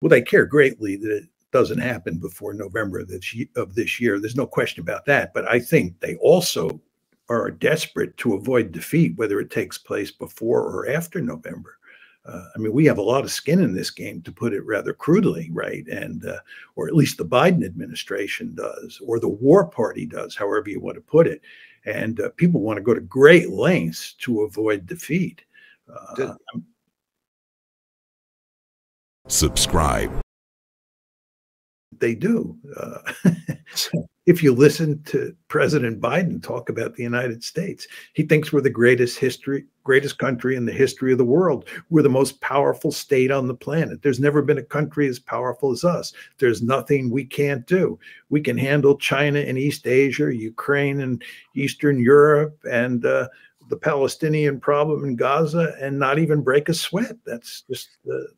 Well, they care greatly that it doesn't happen before November of this year. There's no question about that. But I think they also are desperate to avoid defeat, whether it takes place before or after November. I mean, we have a lot of skin in this game, to put it rather crudely, right? And or at least the Biden administration does, or the War Party does, however you want to put it. And people want to go to great lengths to avoid defeat. Uh, Subscribe. They do. So if you listen to President Biden talk about the United States, he thinks we're the greatest country in the history of the world. We're the most powerful state on the planet. There's never been a country as powerful as us. There's nothing we can't do. We can handle China and East Asia, Ukraine and Eastern Europe, and the Palestinian problem in Gaza, and not even break a sweat. That's just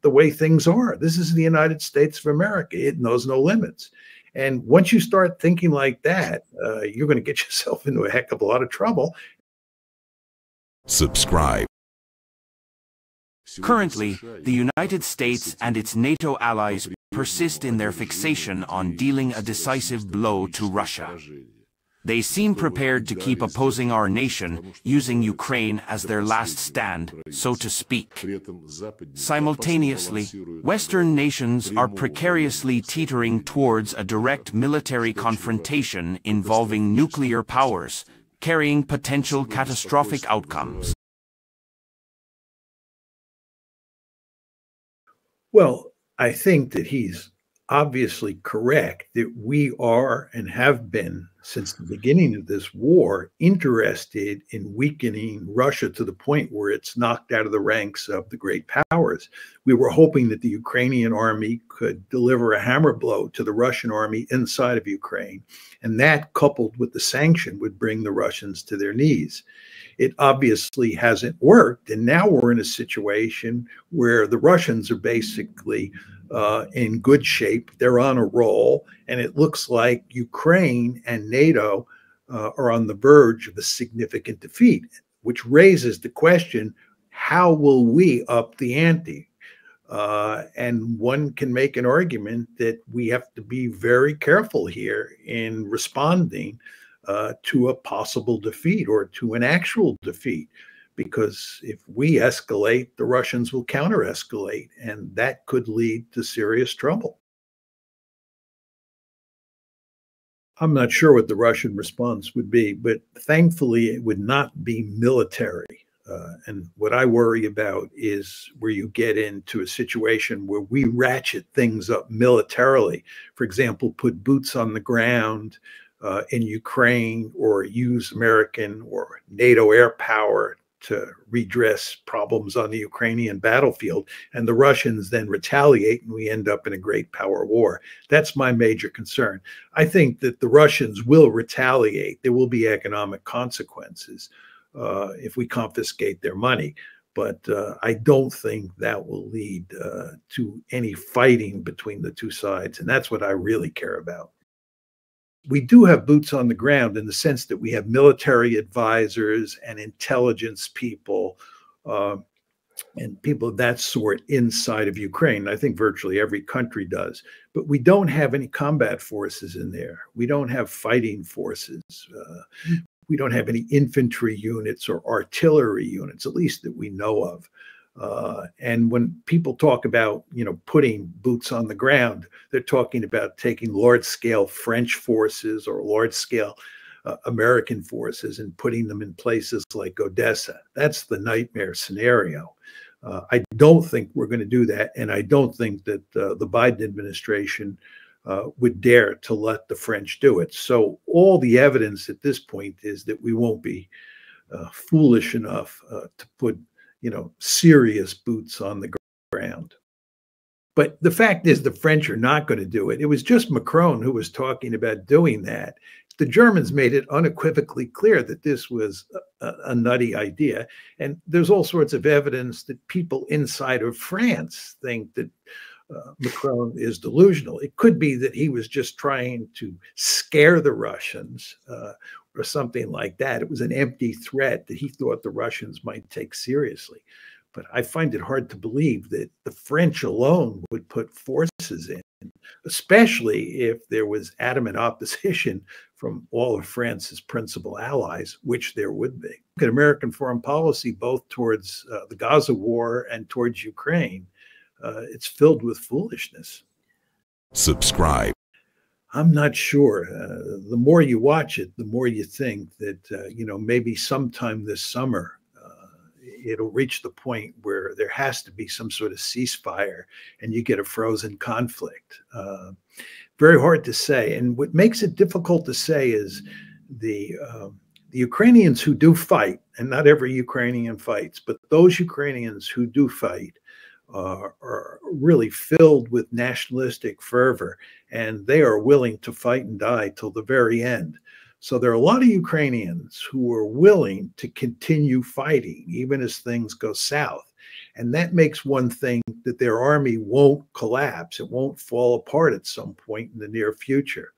the way things are. This is the United States of America. It knows no limits. And once you start thinking like that, you're going to get yourself into a heck of a lot of trouble. Subscribe. Currently, the United States and its NATO allies persist in their fixation on dealing a decisive blow to Russia. They seem prepared to keep opposing our nation, using Ukraine as their last stand, so to speak. Simultaneously, Western nations are precariously teetering towards a direct military confrontation involving nuclear powers, carrying potential catastrophic outcomes. Well, I think that he's obviously correct that we are and have been, since the beginning of this war, interested in weakening Russia to the point where it's knocked out of the ranks of the great powers. We were hoping that the Ukrainian army could deliver a hammer blow to the Russian army inside of Ukraine, and that, coupled with the sanction, would bring the Russians to their knees. It obviously hasn't worked, and now we're in a situation where the Russians are basically in good shape. They're on a roll, and it looks like Ukraine and NATO are on the verge of a significant defeat, which raises the question, how will we up the ante? And one can make an argument that we have to be very careful here in responding to a possible defeat or to an actual defeat. Because if we escalate, the Russians will counter-escalate, and that could lead to serious trouble. I'm not sure what the Russian response would be, but thankfully it would not be military. And what I worry about is where you get into a situation where we ratchet things up militarily. For example, put boots on the ground in Ukraine, or use American or NATO air power to redress problems on the Ukrainian battlefield, and the Russians then retaliate, and we end up in a great power war. That's my major concern. I think that the Russians will retaliate. There will be economic consequences if we confiscate their money, but I don't think that will lead to any fighting between the two sides, and that's what I really care about. We do have boots on the ground in the sense that we have military advisors and intelligence people and people of that sort inside of Ukraine. I think virtually every country does. But we don't have any combat forces in there. We don't have fighting forces. We don't have any infantry units or artillery units, at least that we know of. And when people talk about, putting boots on the ground, they're talking about taking large-scale French forces or large-scale American forces and putting them in places like Odessa. That's the nightmare scenario. I don't think we're going to do that, and I don't think that the Biden administration would dare to let the French do it. So all the evidence at this point is that we won't be foolish enough to put serious boots on the ground. But the fact is the French are not going to do it. It was just Macron who was talking about doing that. The Germans made it unequivocally clear that this was a nutty idea. And there's all sorts of evidence that people inside of France think that Macron is delusional. It could be that he was just trying to scare the Russians or something like that. It was an empty threat that he thought the Russians might take seriously. But I find it hard to believe that the French alone would put forces in, especially if there was adamant opposition from all of France's principal allies, which there would be. Look at American foreign policy, both towards the Gaza war and towards Ukraine. It's filled with foolishness. Subscribe. I'm not sure. The more you watch it, the more you think that, maybe sometime this summer, it'll reach the point where there has to be some sort of ceasefire and you get a frozen conflict. Very hard to say. And what makes it difficult to say is the Ukrainians who do fight, and not every Ukrainian fights, but those Ukrainians who do fight are really filled with nationalistic fervor, and they are willing to fight and die till the very end. So there are a lot of Ukrainians who are willing to continue fighting, even as things go south. And that makes one think that their army won't collapse. It won't fall apart at some point in the near future.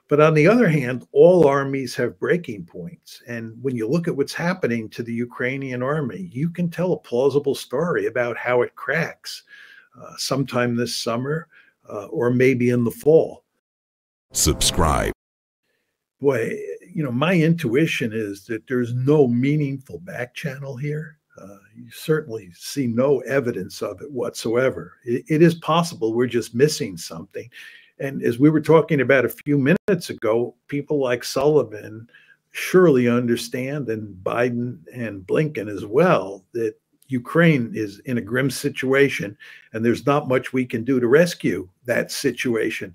But on the other hand, all armies have breaking points. And when you look at what's happening to the Ukrainian army, you can tell a plausible story about how it cracks sometime this summer or maybe in the fall. Subscribe. Boy, my intuition is that there's no meaningful back channel here. You certainly see no evidence of it whatsoever. It is possible we're just missing something. And as we were talking about a few minutes ago, people like Sullivan surely understand, and Biden and Blinken as well, that Ukraine is in a grim situation and there's not much we can do to rescue that situation.